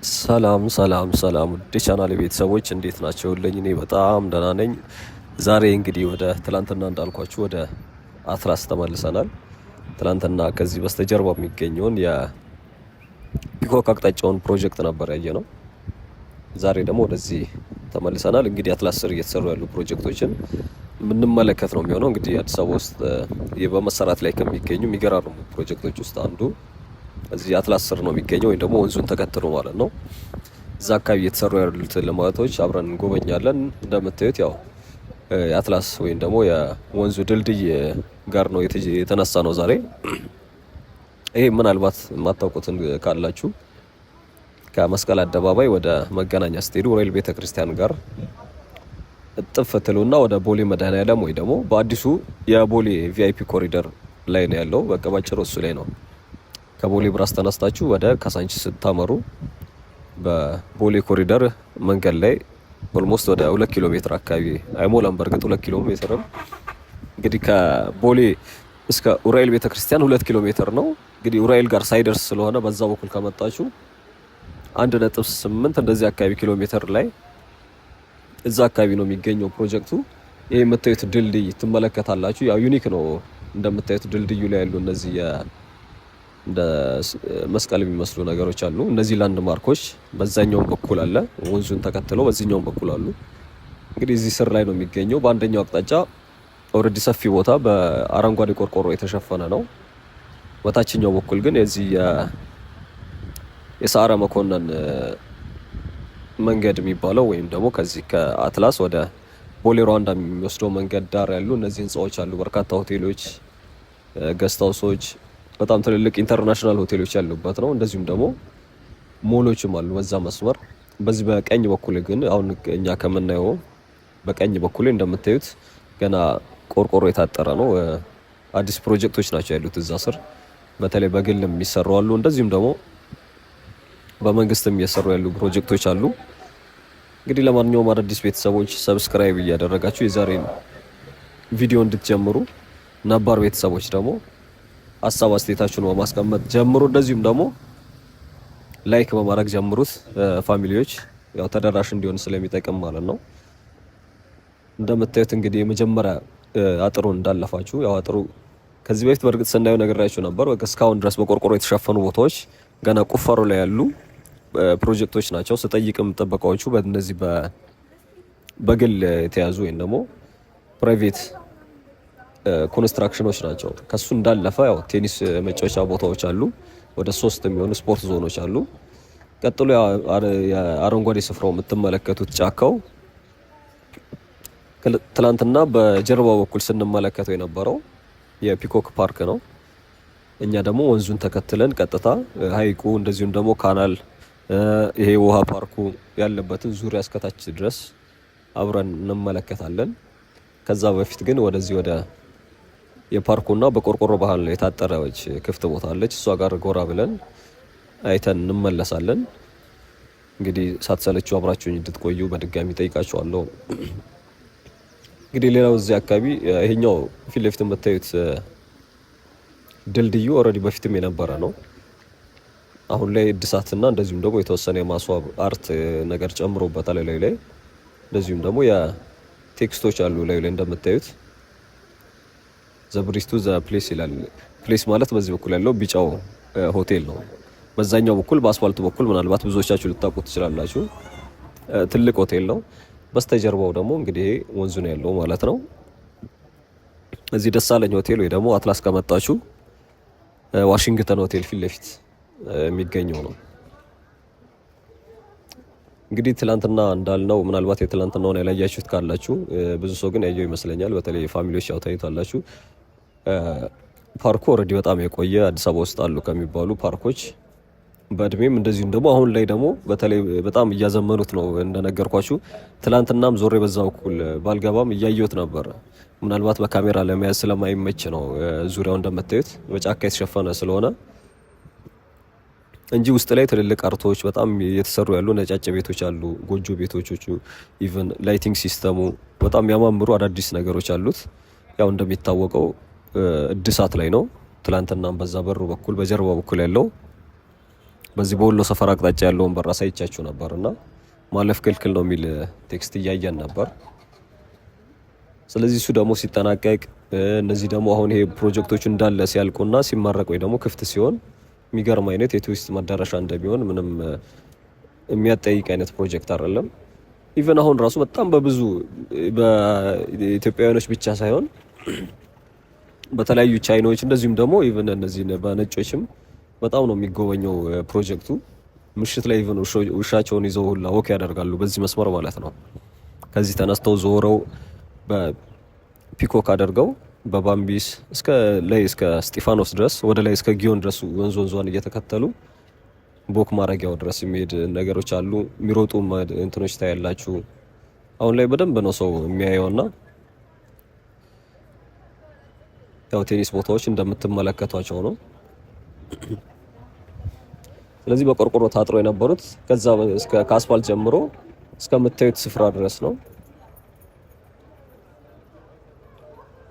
ሰላም ውድ ቻናል ቤተሰቦች እንዴት ናቸውልኝ? እኔ በጣም ደህና ነኝ። ዛሬ እንግዲህ ወደ ትላንትና እንዳልኳችሁ ወደ አትላስ ተመልሰናል። ትላንትና ከዚህ በስተጀርባ የሚገኘውን የፒኮክ አቅጣጫውን ፕሮጀክት ነበር ያየ ነው። ዛሬ ደግሞ ወደዚህ ተመልሰናል። እንግዲህ አትላስ ስር እየተሰሩ ያሉ ፕሮጀክቶችን የምንመለከት ነው የሚሆነው። እንግዲህ አዲስ አበባ ውስጥ በመሰራት ላይ ከሚገኙ የሚገራርሙ ፕሮጀክቶች ውስጥ አንዱ እዚህ አትላስ ስር ነው የሚገኘው፣ ወይም ደግሞ ወንዙን ተከትሎ ማለት ነው። እዛ አካባቢ እየተሰሩ ያሉት ልማቶች አብረን እንጎበኛለን። እንደምታዩት ያው የአትላስ ወይም ደግሞ የወንዙ ድልድይ ጋር ነው የተነሳ ነው ዛሬ። ይሄ ምናልባት የማታውቁትን ካላችሁ ከመስቀል አደባባይ ወደ መገናኛ ስትሄዱ ራይል ቤተክርስቲያን ጋር እጥፍ ትሉና ወደ ቦሌ መድኃኔዓለም ወይ ደግሞ በአዲሱ የቦሌ ቪአይፒ ኮሪደር ላይ ነው ያለው። በቃ ባጭሩ እሱ ላይ ነው። ከቦሌ ብራስ ተነስታችሁ ወደ ካሳንቺስ ስታመሩ በቦሌ ኮሪደር መንገድ ላይ ኦልሞስት ወደ 2 ኪሎ ሜትር አካባቢ አይሞላም፣ በእርግጥ 2 ኪሎ ሜትርም እንግዲህ ከቦሌ እስከ ኡራኤል ቤተክርስቲያን 2 ኪሎ ሜትር ነው። እንግዲህ ኡራኤል ጋር ሳይደርስ ስለሆነ በዛ በኩል ከመጣችሁ 1.8 እንደዚህ አካባቢ ኪሎ ሜትር ላይ እዛ አካባቢ ነው የሚገኘው ፕሮጀክቱ። ይሄ የምታዩት ድልድይ ትመለከታላችሁ። ያው ዩኒክ ነው እንደምታዩት ድልድዩ ላይ ያሉ እነዚህ እንደ መስቀል የሚመስሉ ነገሮች አሉ። እነዚህ ላንድ ማርኮች በዛኛውም በኩል አለ፣ ወንዙን ተከትለው በዚህኛውም በኩል አሉ። እንግዲህ እዚህ ስር ላይ ነው የሚገኘው። በአንደኛው አቅጣጫ ኦልሬዲ ሰፊ ቦታ በአረንጓዴ ቆርቆሮ የተሸፈነ ነው። በታችኛው በኩል ግን የዚህ የሰዓረ መኮንን መንገድ የሚባለው ወይም ደግሞ ከዚህ ከአትላስ ወደ ቦሌ ሩዋንዳ የሚወስደው መንገድ ዳር ያሉ እነዚህ ህንጻዎች አሉ። በርካታ ሆቴሎች፣ ገስት ሃውሶች፣ በጣም ትልልቅ ኢንተርናሽናል ሆቴሎች ያሉበት ነው። እንደዚሁም ደግሞ ሞሎችም አሉ በዛ መስመር። በዚህ በቀኝ በኩል ግን አሁን እኛ ከምናየው በቀኝ በኩል እንደምታዩት ገና ቆርቆሮ የታጠረ ነው። አዲስ ፕሮጀክቶች ናቸው ያሉት እዛ ስር። በተለይ በግል የሚሰሩ አሉ፣ እንደዚሁም ደግሞ በመንግስትም እየሰሩ ያሉ ፕሮጀክቶች አሉ። እንግዲህ ለማንኛውም አዳዲስ ቤተሰቦች ሰብስክራይብ እያደረጋችሁ የዛሬን ቪዲዮ እንድትጀምሩ፣ ነባር ቤተሰቦች ደግሞ ሀሳብ አስተያየታችሁን በማስቀመጥ ጀምሩ። እንደዚሁም ደግሞ ላይክ በማድረግ ጀምሩት። ፋሚሊዎች ያው ተደራሽ እንዲሆን ስለሚጠቅም ማለት ነው። እንደምታዩት እንግዲህ የመጀመሪያ አጥሩን እንዳለፋችሁ፣ ያው አጥሩ ከዚህ በፊት በእርግጥ ስናየው ነግሬያችሁ ነበር። እስካሁን ድረስ በቆርቆሮ የተሸፈኑ ቦታዎች ገና ቁፋሮ ላይ ያሉ ፕሮጀክቶች ናቸው። ስጠይቅም ጥበቃዎቹ በእነዚህ በግል የተያዙ ወይም ደግሞ ፕራይቬት ኮንስትራክሽኖች ናቸው። ከሱ እንዳለፈ ያው ቴኒስ መጫወቻ ቦታዎች አሉ። ወደ 3 የሚሆኑ ስፖርት ዞኖች አሉ። ቀጥሎ የአረንጓዴ ስፍራው የምትመለከቱት ጫካው ትላንትና በጀርባው በኩል ስንመለከተው የነበረው የፒኮክ ፓርክ ነው። እኛ ደግሞ ወንዙን ተከትለን ቀጥታ ሀይቁ እንደዚሁም ደግሞ ካናል ይሄ ውሃ ፓርኩ ያለበትን ዙሪያ እስከታች ድረስ አብረን እንመለከታለን። ከዛ በፊት ግን ወደዚህ ወደ የፓርኩና በቆርቆሮ ባህል የታጠረች ክፍት ቦታ አለች። እሷ ጋር ጎራ ብለን አይተን እንመለሳለን። እንግዲህ ሳትሰለቹ አብራችሁኝ እንድትቆዩ በድጋሚ ጠይቃችኋለሁ። እንግዲህ ሌላው እዚህ አካባቢ ይሄኛው ፊት ለፊት የምታዩት ድልድዩ ኦልሬዲ በፊትም የነበረ ነው። አሁን ላይ እድሳትና እንደዚሁም ደግሞ የተወሰነ የማስዋብ አርት ነገር ጨምሮበታል ላይ እንደዚሁም ደግሞ የቴክስቶች አሉ ላይ እንደምታዩት ዘብሪስቱ ዘ ፕሌስ ይላል። ፕሌስ ማለት በዚህ በኩል ያለው ቢጫው ሆቴል ነው። በዛኛው በኩል በአስፋልቱ በኩል ምናልባት ብዙዎቻችሁ ልታውቁት ትችላላችሁ፣ ትልቅ ሆቴል ነው። በስተጀርባው ደግሞ እንግዲህ ወንዙ ነው ያለው ማለት ነው። እዚህ ደሳለኝ ሆቴል ወይ ደግሞ አትላስ ከመጣችሁ ዋሽንግተን ሆቴል ፊት ለፊት የሚገኘው ነው። እንግዲህ ትላንትና እንዳልነው ምናልባት የትላንትናውን ያላያችሁት ካላችሁ ብዙ ሰው ግን ያየው ይመስለኛል። በተለይ ፋሚሊዎች ያው ታዩታላችሁ። ፓርኩ ኦልሬዲ በጣም የቆየ አዲስ አበባ ውስጥ አሉ ከሚባሉ ፓርኮች በእድሜም እንደዚሁም ደግሞ አሁን ላይ ደግሞ በተለይ በጣም እያዘመኑት ነው። እንደነገርኳችሁ ትላንትናም ዞሬ በዛ በኩል ባልገባም እያየሁት ነበር። ምናልባት በካሜራ ለመያዝ ስለማይመች ነው። ዙሪያው እንደምታዩት በጫካ የተሸፈነ ስለሆነ እንጂ ውስጥ ላይ ትልልቅ አርቶች በጣም እየተሰሩ ያሉ ነጫጭ ቤቶች አሉ። ጎጆ ቤቶቹ ኢቭን ላይቲንግ ሲስተሙ በጣም ያማምሩ አዳዲስ ነገሮች አሉት። ያው እንደሚታወቀው እድሳት ላይ ነው። ትላንትናም በዛ በሩ በኩል በጀርባ በኩል ያለው በዚህ በወሎ ሰፈር አቅጣጫ ያለውን በር አሳይቻችሁ ነበርና ማለፍ ክልክል ነው የሚል ቴክስት እያየን ነበር። ስለዚህ እሱ ደግሞ ሲጠናቀቅ እነዚህ ደግሞ አሁን ይሄ ፕሮጀክቶቹ እንዳለ ሲያልቁና ሲመረቅ ወይ ደግሞ ክፍት ሲሆን የሚገርም አይነት የቱሪስት መዳረሻ እንደሚሆን ምንም የሚያጠይቅ አይነት ፕሮጀክት አይደለም። ኢቨን አሁን ራሱ በጣም በብዙ በኢትዮጵያውያኖች ብቻ ሳይሆን በተለያዩ ቻይናዎች እንደዚሁም ደግሞ ኢቨን እነዚህ በነጮችም በጣም ነው የሚጎበኘው ፕሮጀክቱ። ምሽት ላይ ኢቨን ውሻቸውን ይዘው ሁላ ወክ ያደርጋሉ በዚህ መስመር ማለት ነው። ከዚህ ተነስተው ዞረው በፒኮክ አድርገው በባምቢስ እስከ ላይ እስከ እስጢፋኖስ ድረስ ወደ ላይ እስከ ጊዮን ድረስ ወንዟን እየተከተሉ ቦክ ማረጊያው ድረስ የሚሄድ ነገሮች አሉ። የሚሮጡ እንትኖች ታያላችሁ። አሁን ላይ በደንብ ነው ሰው የሚያየውና ያው ቴኒስ ቦታዎች እንደምትመለከቷቸው ነው። ስለዚህ በቆርቆሮ ታጥሮ የነበሩት ከዛ እስከ ከአስፋልት ጀምሮ እስከምታዩት ስፍራ ድረስ ነው።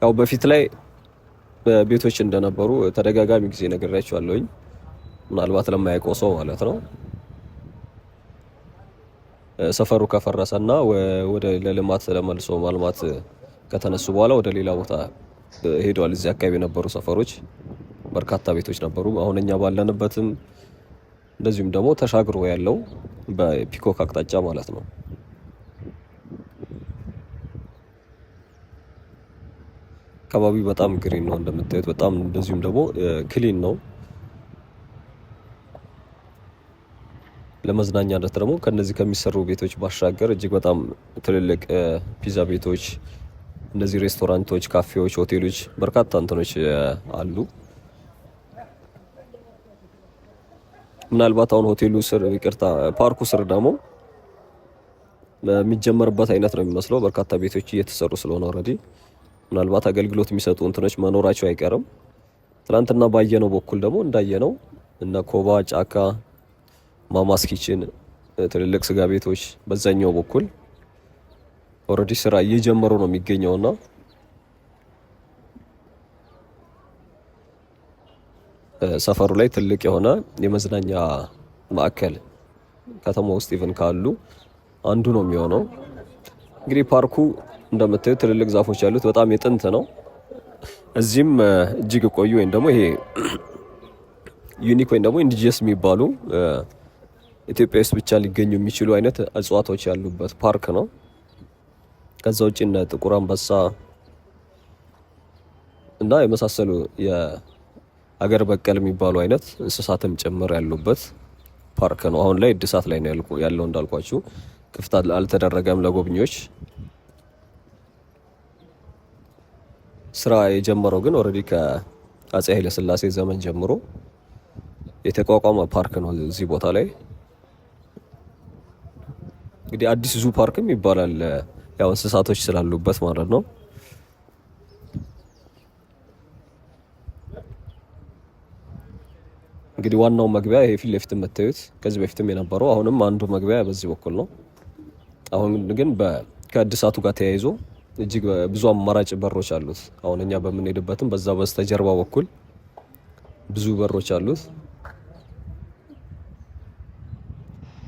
ያው በፊት ላይ ቤቶች እንደነበሩ ተደጋጋሚ ጊዜ ነግሬያችኋለሁኝ። ምናልባት ለማያውቀው ሰው ማለት ነው። ሰፈሩ ከፈረሰና ወደ ለልማት ለመልሶ ማልማት ከተነሱ በኋላ ወደ ሌላ ቦታ ሄደዋል። እዚህ አካባቢ የነበሩ ሰፈሮች በርካታ ቤቶች ነበሩ። አሁን እኛ ባለንበትም እንደዚሁም ደግሞ ተሻግሮ ያለው በፒኮክ አቅጣጫ ማለት ነው። አካባቢው በጣም ግሪን ነው እንደምታዩት፣ በጣም እንደዚሁም ደግሞ ክሊን ነው። ለመዝናኛነት ደግሞ ከነዚህ ከሚሰሩ ቤቶች ባሻገር እጅግ በጣም ትልልቅ ፒዛ ቤቶች፣ እንደዚህ ሬስቶራንቶች፣ ካፌዎች፣ ሆቴሎች በርካታ እንትኖች አሉ። ምናልባት አሁን ሆቴሉ ስር ይቅርታ ፓርኩ ስር ደግሞ የሚጀመርበት አይነት ነው የሚመስለው። በርካታ ቤቶች እየተሰሩ ስለሆነ ኦልሬዲ ምናልባት አገልግሎት የሚሰጡ እንትኖች መኖራቸው አይቀርም። ትናንትና ባየነው በኩል ደግሞ እንዳየነው እነ ኮባ ጫካ፣ ማማስ ኪችን፣ ትልልቅ ስጋ ቤቶች በዛኛው በኩል ኦልሬዲ ስራ እየጀመሩ ነው የሚገኘውና ሰፈሩ ላይ ትልቅ የሆነ የመዝናኛ ማዕከል ከተማ ውስጥ ኢቭን ካሉ አንዱ ነው የሚሆነው። እንግዲህ ፓርኩ እንደምታዩት ትልልቅ ዛፎች ያሉት በጣም የጥንት ነው። እዚህም እጅግ ቆዩ ወይም ደግሞ ይሄ ዩኒክ ወይም ደግሞ ኢንዲጂየስ የሚባሉ ኢትዮጵያ ውስጥ ብቻ ሊገኙ የሚችሉ አይነት እጽዋቶች ያሉበት ፓርክ ነው። ከዛ ውጭ እነ ጥቁር አንበሳ እና የመሳሰሉ የአገር በቀል የሚባሉ አይነት እንስሳትም ጭምር ያሉበት ፓርክ ነው። አሁን ላይ እድሳት ላይ ነው ያለው እንዳልኳችሁ፣ ክፍት አልተደረገም ለጎብኚዎች። ስራ የጀመረው ግን ኦልሬዲ ከአፄ ኃይለ ሥላሴ ዘመን ጀምሮ የተቋቋመ ፓርክ ነው። እዚህ ቦታ ላይ እንግዲህ አዲስ ዙ ፓርክም ይባላል፣ ያው እንስሳቶች ስላሉበት ማለት ነው። እንግዲህ ዋናው መግቢያ ይሄ ፊት ለፊት የምታዩት ከዚህ በፊትም የነበረው አሁንም አንዱ መግቢያ በዚህ በኩል ነው። አሁን ግን ከእድሳቱ ጋር ተያይዞ እጅግ ብዙ አማራጭ በሮች አሉት። አሁን እኛ በምንሄድበትም በዛ በስተጀርባ በኩል ብዙ በሮች አሉት።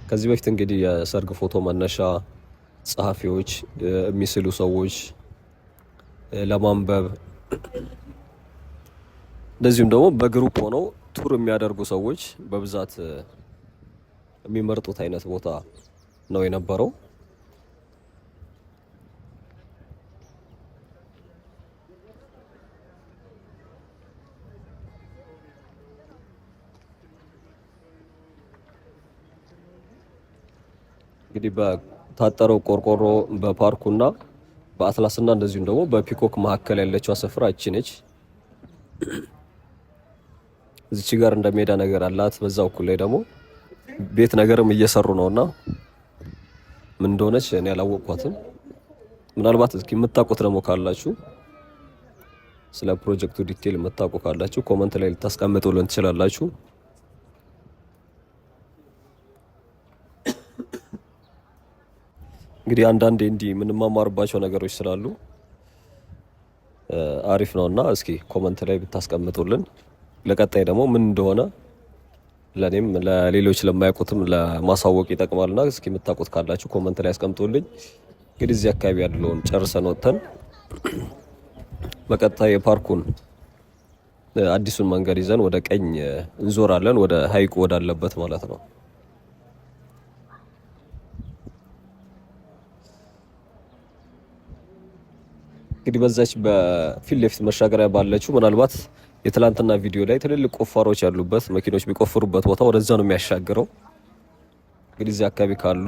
ከዚህ በፊት እንግዲህ የሰርግ ፎቶ መነሻ ጸሐፊዎች፣ የሚስሉ ሰዎች፣ ለማንበብ እንደዚሁም ደግሞ በግሩፕ ሆነው ቱር የሚያደርጉ ሰዎች በብዛት የሚመርጡት አይነት ቦታ ነው የነበረው። እንግዲህ በታጠረው ቆርቆሮ በፓርኩና በአትላስና እንደዚሁም ደግሞ በፒኮክ መካከል ያለችው ስፍራ እቺ ነች። እዚች ጋር እንደሜዳ ነገር አላት። በዛው እኩል ላይ ደግሞ ቤት ነገርም እየሰሩ ነውና ምን እንደሆነች እኔ አላወቅኳትም። ምናልባት እስኪ የምታውቁት ደግሞ ካላችሁ ስለ ፕሮጀክቱ ዲቴል የምታውቁ ካላችሁ ኮመንት ላይ ልታስቀምጡልን ትችላላችሁ። እንግዲህ አንዳንዴ እንዲህ የምንማማርባቸው ነገሮች ስላሉ አሪፍ ነውና እስኪ ኮመንት ላይ ብታስቀምጡልን ለቀጣይ ደግሞ ምን እንደሆነ ለኔም ለሌሎች ለማያውቁትም ለማሳወቅ ይጠቅማልና እስኪ የምታውቁት ካላችሁ ኮመንት ላይ አስቀምጡልኝ። እንግዲህ እዚህ አካባቢ ያለውን ጨርሰን ወጥተን በቀጥታ የፓርኩን አዲሱን መንገድ ይዘን ወደ ቀኝ እንዞራለን፣ ወደ ሀይቁ ወዳለበት ማለት ነው። እንግዲህ በዛች በፊት ለፊት መሻገሪያ ባለችው ምናልባት የትላንትና ቪዲዮ ላይ ትልልቅ ቁፋሮች ያሉበት መኪኖች ቢቆፍሩበት ቦታ ወደዛ ነው የሚያሻግረው። እንግዲህ እዚህ አካባቢ ካሉ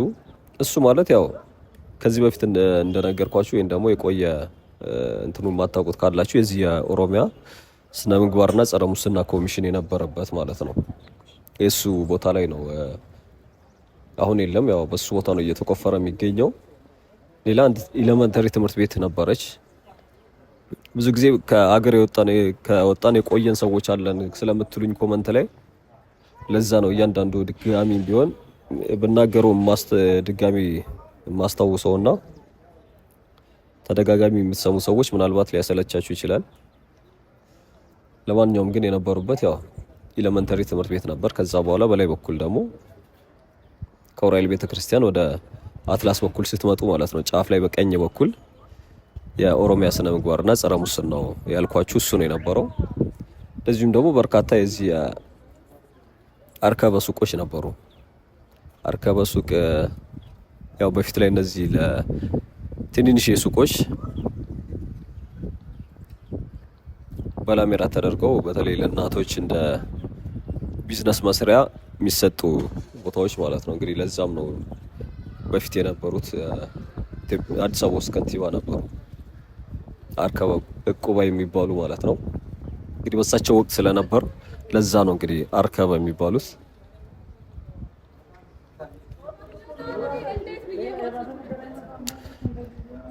እሱ ማለት ያው ከዚህ በፊት እንደነገርኳችሁ ወይም ደግሞ የቆየ እንትኑን ማታውቁት ካላችሁ የዚህ የኦሮሚያ ስነ ምግባርና ጸረ ሙስና ኮሚሽን የነበረበት ማለት ነው። የሱ ቦታ ላይ ነው አሁን የለም፣ ያው በሱ ቦታ ነው እየተቆፈረ የሚገኘው። ሌላ አንድ ኤሌመንተሪ ትምህርት ቤት ነበረች። ብዙ ጊዜ ከአገር ከወጣን የቆየን ሰዎች አለን ስለምትሉኝ ኮመንት ላይ ለዛ ነው እያንዳንዱ ድጋሚ ቢሆን ብናገረው ድጋሚ ማስታውሰውና ተደጋጋሚ የምትሰሙ ሰዎች ምናልባት ሊያሰለቻችሁ ይችላል። ለማንኛውም ግን የነበሩበት ያው ኤሌመንተሪ ትምህርት ቤት ነበር። ከዛ በኋላ በላይ በኩል ደግሞ ከኡራኤል ቤተክርስቲያን ወደ አትላስ በኩል ስትመጡ ማለት ነው ጫፍ ላይ በቀኝ በኩል የኦሮሚያ ስነ ምግባርና ጸረ ሙስናው ያልኳችሁ እሱ ነው የነበረው። እንደዚሁም ደግሞ በርካታ የዚህ አርከበ ሱቆች ነበሩ። አርከበ ሱቅ ያው በፊት ላይ እነዚህ ለትንንሽ ሱቆች ባላሜራ ተደርገው በተለይ ለእናቶች እንደ ቢዝነስ መስሪያ የሚሰጡ ቦታዎች ማለት ነው። እንግዲህ ለዛም ነው በፊት የነበሩት አዲስ አበባ ውስጥ ከንቲባ ነበሩ አርከበ እቁባ የሚባሉ ማለት ነው። እንግዲህ በሳቸው ወቅት ስለነበር ለዛ ነው እንግዲህ አርከበ የሚባሉት።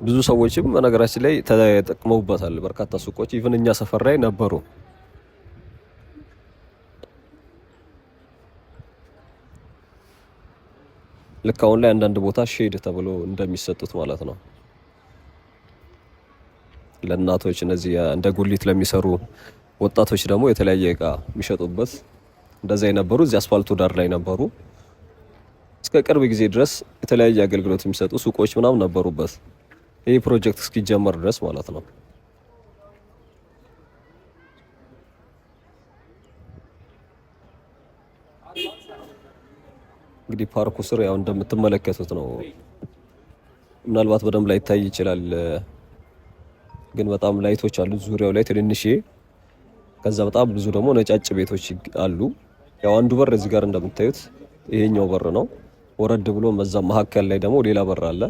ብዙ ሰዎችም በነገራችን ላይ ተጠቅመውበታል። በርካታ ሱቆች ኢቭን እኛ ሰፈር ላይ ነበሩ። ልክ አሁን ላይ አንዳንድ ቦታ ሼድ ተብሎ እንደሚሰጡት ማለት ነው ለእናቶች እነዚህ እንደ ጉሊት ለሚሰሩ ወጣቶች ደግሞ የተለያየ እቃ የሚሸጡበት እንደዛ የነበሩ እዚህ አስፋልቱ ዳር ላይ ነበሩ። እስከ ቅርብ ጊዜ ድረስ የተለያየ አገልግሎት የሚሰጡ ሱቆች ምናምን ነበሩበት ይህ ፕሮጀክት እስኪጀመር ድረስ ማለት ነው። እንግዲህ ፓርኩ ስር ያው እንደምትመለከቱት ነው። ምናልባት በደንብ ላይ ይታይ ይችላል፣ ግን በጣም ላይቶች አሉ ዙሪያው ላይ ትንንሽ። ከዛ በጣም ብዙ ደግሞ ነጫጭ ቤቶች አሉ። ያው አንዱ በር እዚህ ጋር እንደምታዩት ይሄኛው በር ነው። ወረድ ብሎ መዛ መሀከል ላይ ደግሞ ሌላ በር አለ።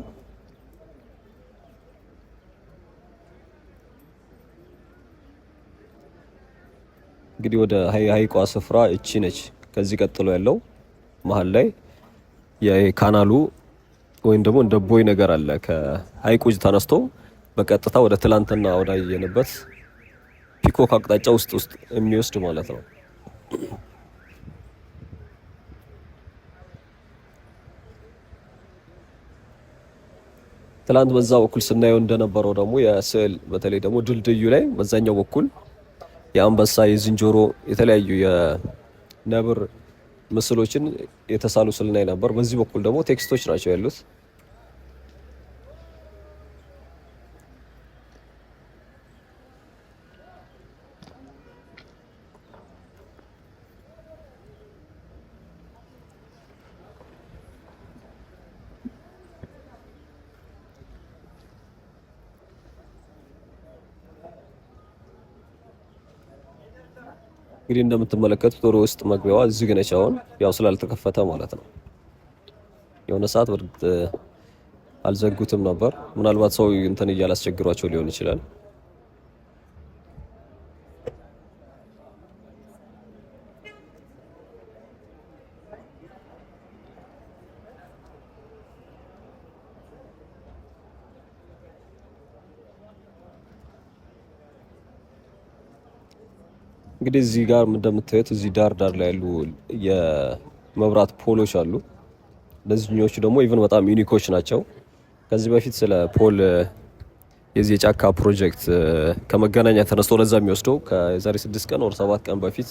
እንግዲህ ወደ ሀይቋ ስፍራ እቺ ነች። ከዚህ ቀጥሎ ያለው መሀል ላይ የካናሉ ወይም ደግሞ እንደ ቦይ ነገር አለ። ከሀይቁ ተነስቶ በቀጥታ ወደ ትላንትና ወዳየንበት ፒኮክ አቅጣጫ ውስጥ የሚወስድ ማለት ነው። ትላንት በዛ በኩል ስናየው እንደነበረው ደግሞ የስዕል በተለይ ደግሞ ድልድዩ ላይ በዛኛው በኩል የአንበሳ፣ የዝንጀሮ፣ የተለያዩ የነብር ምስሎችን የተሳሉ ስልናይ ነበር። በዚህ በኩል ደግሞ ቴክስቶች ናቸው ያሉት። እንግዲህ እንደምትመለከቱት ወደ ውስጥ መግቢያዋ ዝግ ነች። አሁን ያው ስላልተከፈተ ማለት ነው። የሆነ ሰዓት በርግጥ አልዘጉትም ነበር። ምናልባት ሰው እንትን እያላስቸግሯቸው ሊሆን ይችላል። እንግዲህ እዚህ ጋር እንደምታዩት እዚህ ዳር ላይ ያሉ የመብራት ፖሎች አሉ። እነዚህኞቹ ደግሞ ኢቭን በጣም ዩኒኮች ናቸው። ከዚህ በፊት ስለ ፖል የዚህ የጫካ ፕሮጀክት ከመገናኛ ተነስቶ ለዛ የሚወስደው ከዛሬ 6 ቀን ወር 7 ቀን በፊት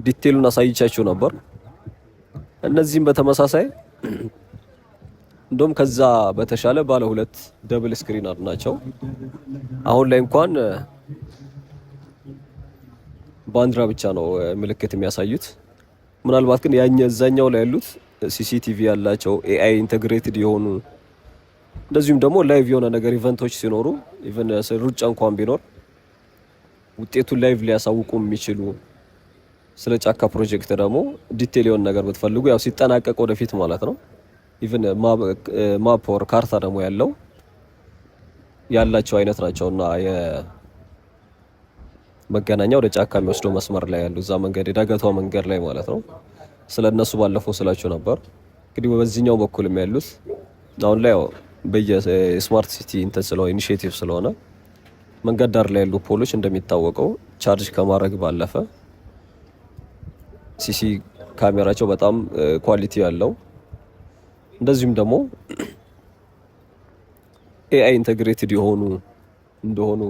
ዲቴሉን አሳይቻችሁ ነበር። እነዚህም በተመሳሳይ እንደውም ከዛ በተሻለ ባለ ሁለት ደብል ስክሪን ናቸው። አሁን ላይ እንኳን ባንዲራ ብቻ ነው ምልክት የሚያሳዩት። ምናልባት ግን እዛኛው ላይ ያሉት ሲሲቲቪ ያላቸው ኤአይ ኢንተግሬትድ የሆኑ እንደዚሁም ደግሞ ላይቭ የሆነ ነገር ኢቨንቶች ሲኖሩ ኢቨን ሩጫ እንኳን ቢኖር ውጤቱን ላይቭ ሊያሳውቁ የሚችሉ ስለ ጫካ ፕሮጀክት ደግሞ ዲቴል የሆነ ነገር ብትፈልጉ ያው ሲጠናቀቅ ወደፊት ማለት ነው ኢቨን ማፕ ኦር ካርታ ደግሞ ያላቸው አይነት ናቸውና የመገናኛ ወደ ጫካ የሚወስደው መስመር ላይ ያሉ እዛ መንገድ የዳገቷ መንገድ ላይ ማለት ነው። ስለነሱ ባለፈው ስላችሁ ነበር። እንግዲህ በዚህኛው በኩልም ያሉት አሁን ላይ ያው በየስማርት ሲቲ እንትን ስለሆነ ኢኒሼቲቭ ስለሆነ መንገድ ዳር ላይ ያሉ ፖሎች እንደሚታወቀው ቻርጅ ከማድረግ ባለፈ ሲሲ ካሜራቸው በጣም ኳሊቲ ያለው እንደዚሁም ደግሞ ኤአይ ኢንተግሬትድ የሆኑ እንደሆኑ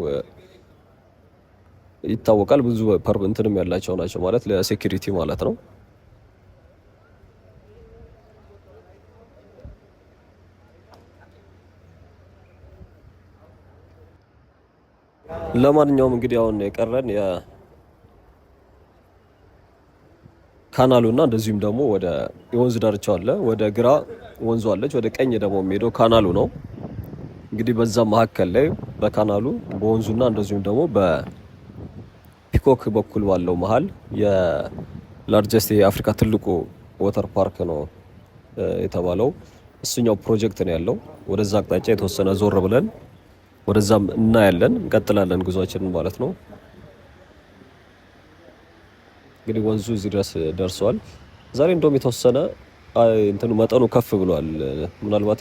ይታወቃል። ብዙ እንትንም ያላቸው ናቸው ማለት ለሴኩሪቲ ማለት ነው። ለማንኛውም እንግዲህ አሁን የቀረን ካናሉና እንደዚሁም ደግሞ ወደ የወንዝ ዳርቻው አለ። ወደ ግራ ወንዙ አለች፣ ወደ ቀኝ ደግሞ የሚሄደው ካናሉ ነው። እንግዲህ በዛ መሀከል ላይ በካናሉ በወንዙና እንደዚሁም ደግሞ በፒኮክ በኩል ባለው መሀል የላርጀስት የአፍሪካ ትልቁ ወተር ፓርክ ነው የተባለው እሱኛው ፕሮጀክት ነው ያለው። ወደዛ አቅጣጫ የተወሰነ ዞር ብለን ወደዛም እናያለን፣ እንቀጥላለን ጉዟችንን ማለት ነው። እንግዲህ ወንዙ እዚህ ድረስ ደርሷል። ዛሬ እንደውም የተወሰነ እንትኑ መጠኑ ከፍ ብሏል። ምናልባት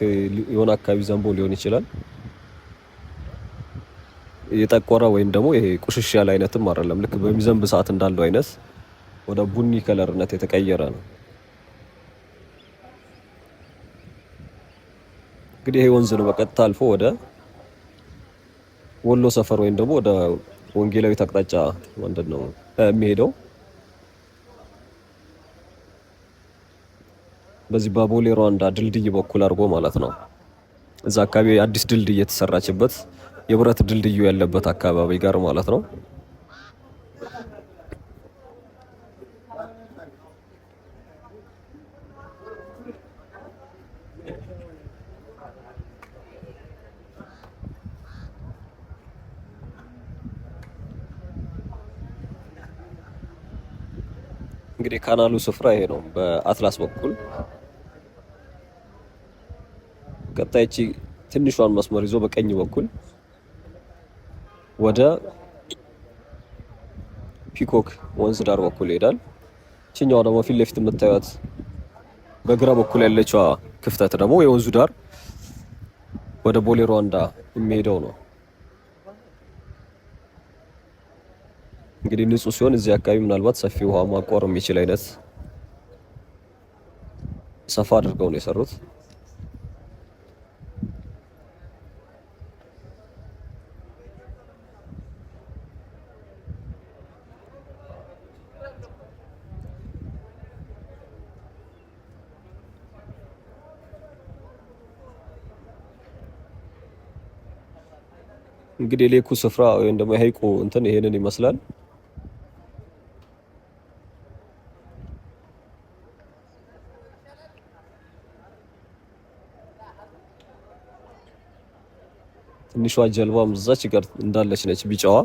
የሆነ አካባቢ ዘንቦ ሊሆን ይችላል። የጠቆረ ወይም ደግሞ ይሄ ቁሽሽ ያለ አይነትም አይደለም። ልክ በሚዘንብ ሰዓት እንዳለው አይነት ወደ ቡኒ ከለርነት የተቀየረ ነው። እንግዲህ ይሄ ወንዝ ነው በቀጥታ አልፎ ወደ ወሎ ሰፈር ወይም ደግሞ ወደ ወንጌላዊት አቅጣጫ ምንድን ነው የሚሄደው። በዚህ በቦሌ ሩዋንዳ ድልድይ በኩል አድርጎ ማለት ነው። እዛ አካባቢ አዲስ ድልድይ የተሰራችበት የብረት ድልድዩ ያለበት አካባቢ ጋር ማለት ነው። እንግዲህ ካናሉ ስፍራ ይሄ ነው በአትላስ በኩል። ቀጣይቺ ትንሿን መስመር ይዞ በቀኝ በኩል ወደ ፒኮክ ወንዝ ዳር በኩል ይሄዳል። እቺኛው ደግሞ ፊት ለፊት የምታዩት በግራ በኩል ያለችው ክፍተት ደግሞ የወንዙ ዳር ወደ ቦሌ ሩዋንዳ የሚሄደው ነው። እንግዲህ ንጹህ ሲሆን እዚህ አካባቢ ምናልባት ሰፊ ውሃ ማቋረጥ የሚችል አይነት ሰፋ አድርገው ነው የሰሩት። እንግዲህ የሌኩ ስፍራ ወይም ደግሞ የሀይቁ እንትን ይሄንን ይመስላል። ትንሿ ጀልባም እዛች ጋር እንዳለች ነች ቢጫዋ።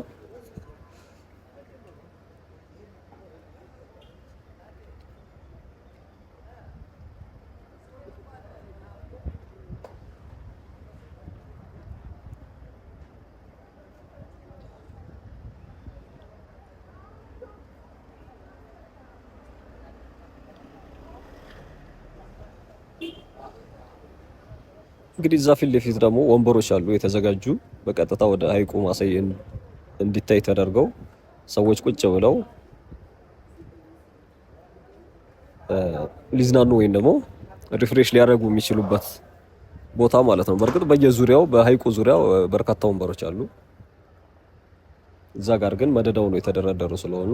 እንግዲህ እዛ ፊት ለፊት ደግሞ ወንበሮች አሉ የተዘጋጁ በቀጥታ ወደ ሀይቁ ማሳይ እንዲታይ ተደርገው ሰዎች ቁጭ ብለው ሊዝናኑ ወይም ደግሞ ሪፍሬሽ ሊያደርጉ የሚችሉበት ቦታ ማለት ነው። በእርግጥ በየዙሪያው በሀይቁ ዙሪያው በርካታ ወንበሮች አሉ። እዛ ጋር ግን መደዳው ነው የተደረደሩ ስለሆኑ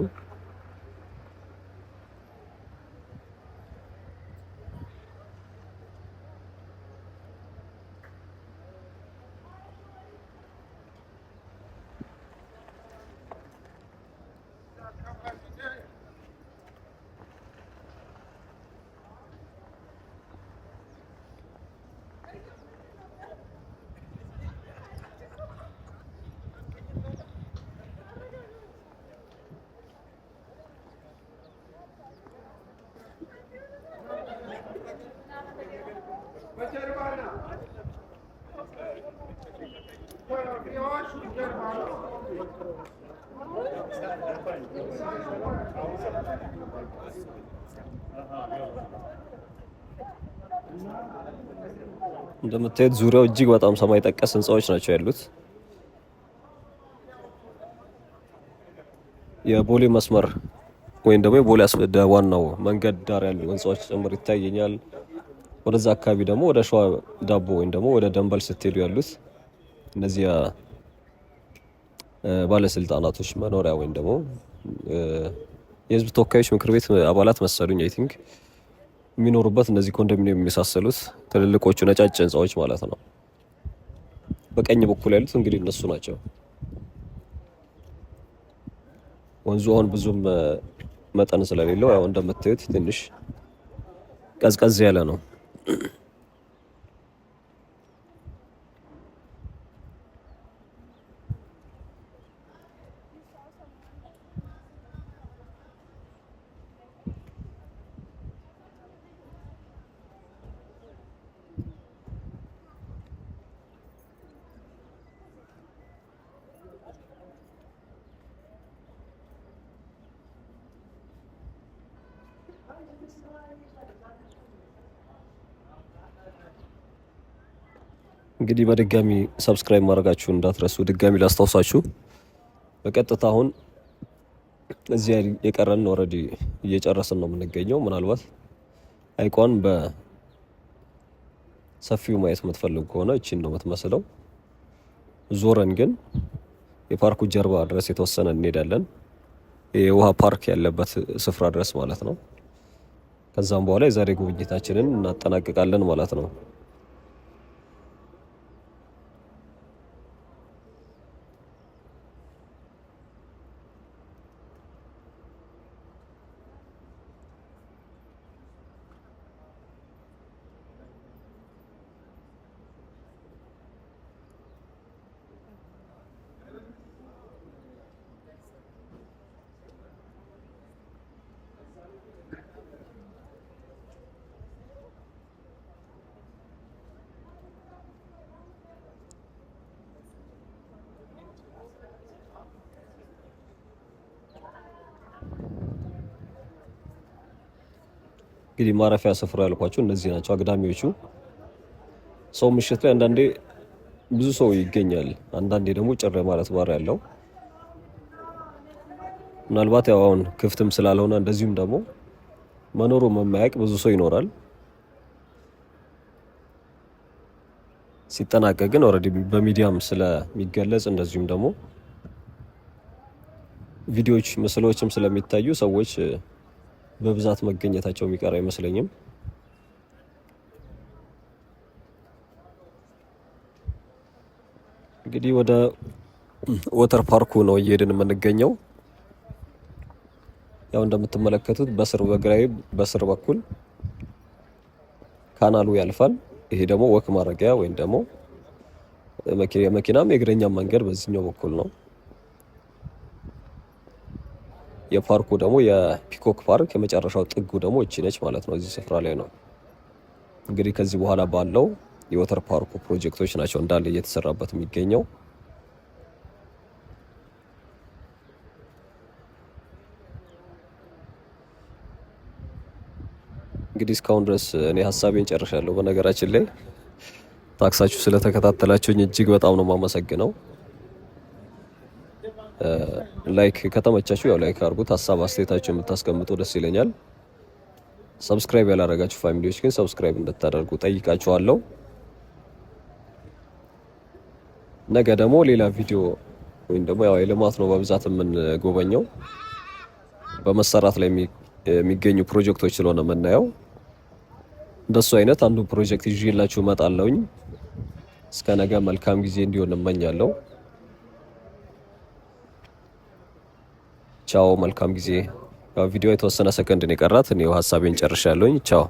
እንደምታዩት ዙሪያው እጅግ በጣም ሰማይ ጠቀስ ህንጻዎች ናቸው ያሉት። የቦሌ መስመር ወይም ደግሞ የቦሌ ወደ ዋናው መንገድ ዳር ያሉ ህንጻዎች ጭምር ይታየኛል። ወደዛ አካባቢ ደግሞ ወደ ሸዋ ዳቦ ወይም ደግሞ ወደ ደንበል ስትሄዱ ያሉት እነዚህ ባለስልጣናቶች መኖሪያ ወይም ደግሞ የህዝብ ተወካዮች ምክር ቤት አባላት መሰሉኝ አይ ቲንክ የሚኖሩበት እነዚህ ኮንዶሚኒየም የሚመሳሰሉት ትልልቆቹ ነጫጭ ህንጻዎች ማለት ነው። በቀኝ በኩል ያሉት እንግዲህ እነሱ ናቸው። ወንዙ አሁን ብዙም መጠን ስለሌለው ያው እንደምታዩት ትንሽ ቀዝቀዝ ያለ ነው። እንግዲህ በድጋሚ ሰብስክራይብ ማድረጋችሁ እንዳትረሱ። ድጋሚ ላስታውሳችሁ፣ በቀጥታ አሁን እዚያ የቀረን ኦልሬዲ እየጨረስን ነው የምንገኘው። ምናልባት ሐይቋን በሰፊው ማየት የምትፈልጉ ከሆነ እቺን ነው የምትመስለው። ዞረን ግን የፓርኩ ጀርባ ድረስ የተወሰነ እንሄዳለን። የውሃ ፓርክ ያለበት ስፍራ ድረስ ማለት ነው። ከዛም በኋላ የዛሬ ጉብኝታችንን እናጠናቅቃለን ማለት ነው። እንግዲህ ማረፊያ ስፍራ ያልኳቸው እነዚህ ናቸው አግዳሚዎቹ። ሰው ምሽት ላይ አንዳንዴ ብዙ ሰው ይገኛል፣ አንዳንዴ ደግሞ ጭር ማለት ባህሪ ያለው። ምናልባት ያው አሁን ክፍትም ስላልሆነ እንደዚሁም ደግሞ መኖሩ የማያውቅ ብዙ ሰው ይኖራል። ሲጠናቀቅ ግን ኦልሬዲ በሚዲያም ስለሚገለጽ እንደዚሁም ደግሞ ቪዲዮዎች፣ ምስሎችም ስለሚታዩ ሰዎች በብዛት መገኘታቸው የሚቀር አይመስለኝም። እንግዲህ ወደ ወተር ፓርኩ ነው እየሄድን የምንገኘው። ያው እንደምትመለከቱት በስር በኩል ካናሉ ያልፋል። ይሄ ደግሞ ወክ ማድረጊያ ወይም ደግሞ የመኪናም የእግረኛም መንገድ በዚህኛው በኩል ነው። የፓርኩ ደግሞ የፒኮክ ፓርክ የመጨረሻው ጥጉ ደግሞ እቺ ነች ማለት ነው። እዚህ ስፍራ ላይ ነው እንግዲህ ከዚህ በኋላ ባለው የወተር ፓርኩ ፕሮጀክቶች ናቸው እንዳለ እየተሰራበት የሚገኘው። እንግዲህ እስካሁን ድረስ እኔ ሀሳቤን ጨርሻለሁ። በነገራችን ላይ ታክሳችሁ ስለተከታተላችሁኝ እጅግ በጣም ነው የማመሰግነው። ላይክ ከተመቻችሁ ያው ላይክ አድርጉት። ሀሳብ አስተያየታችሁ የምታስቀምጡ ደስ ይለኛል። ሰብስክራይብ ያላደረጋችሁ ፋሚሊዎች ግን ሰብስክራይብ እንድታደርጉ ጠይቃችኋለሁ። ነገ ደግሞ ሌላ ቪዲዮ ወይም ደግሞ ያው የልማት ነው በብዛት የምንጎበኘው በመሰራት ላይ የሚገኙ ፕሮጀክቶች ስለሆነ የምናየው እንደሱ አይነት አንዱ ፕሮጀክት ይዤላችሁ እመጣለሁኝ። እስከ ነገ መልካም ጊዜ እንዲሆን እመኛለሁ። ቻው፣ መልካም ጊዜ። ያው ቪዲዮ የተወሰነ ሰከንድ ነው የቀራት። እኔው ሀሳቤን ጨርሻለሁኝ። ቻው።